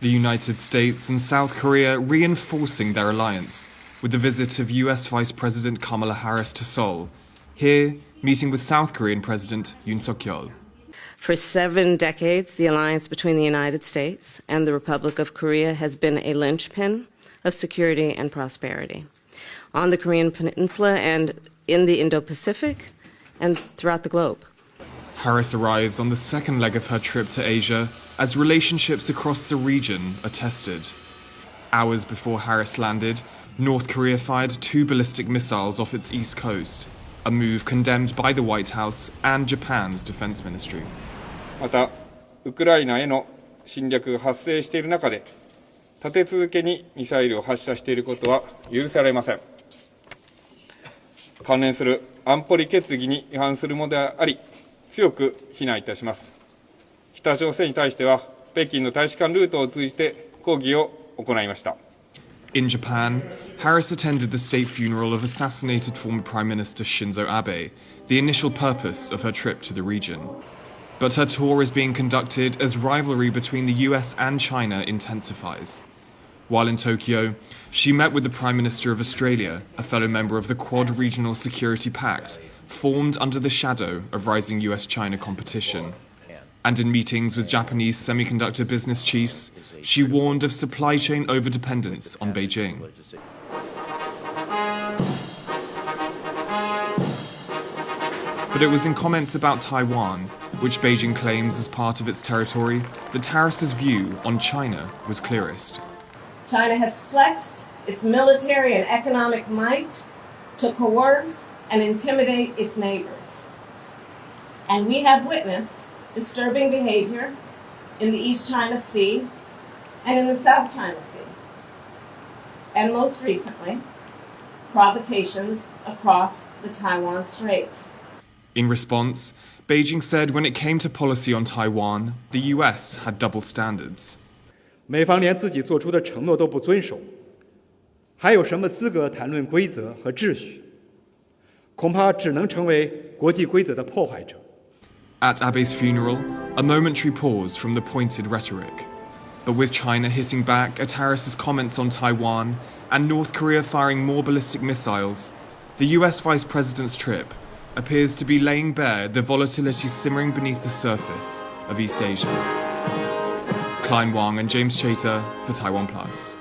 The United States and South Korea reinforcing their alliance with the visit of US Vice President Kamala Harris to Seoul, here meeting with South Korean President Yoon Suk-yeol. For 7 decades, the alliance between the United States and the Republic of Korea has been a linchpin of security and prosperity on the Korean Peninsula and in the Indo-Pacific and throughout the globe. Harris arrives on the second leg of her trip to Asia as relationships across the region are tested. Hours before Harris landed, North Korea fired 2 ballistic missiles off its east coast, a move condemned by the White House and Japan's defense ministry. また、ウクライナへの侵略が発生している中で、立て続けにミサイルを発射していることは許されません。関連する安保理決議に違反するものであり、強く非難いたします。北朝鮮に対しては、北京の大使館ルートを通じて抗議を行いました。In Japan, Harris attended the state funeral of assassinated former Prime Minister Shinzo Abe, the initial purpose of her trip to the region. But her tour is being conducted as rivalry between the US and China intensifies. While in Tokyo, she met with the Prime Minister of Australia, a fellow member of the Quad Regional Security Pact, formed under the shadow of rising US-China competition. And in meetings with Japanese semiconductor business chiefs, she warned of supply chain overdependence on Beijing. But it was in comments about Taiwan, which Beijing claims as part of its territory, that Harris's view on China was clearest. China has flexed its military and economic might to coerce and intimidate its neighbors. And we have witnessed disturbing behavior in the East China Sea and in the South China Sea. And most recently, provocations across the Taiwan Strait. In response, Beijing said when it came to policy on Taiwan, the US had double standards. 美方连自己做出的承诺都不遵守，还有什么资格谈论规则和秩序？恐怕只能成为国际规则的破坏者。At Abe's funeral, a momentary pause from the pointed rhetoric. But with China hitting back at Harris's comments on Taiwan and North Korea firing more ballistic missiles, the US Vice President's trip appears to be laying bare the volatility simmering beneath the surface of East Asia. Klein Wang and James Chater for Taiwan Plus.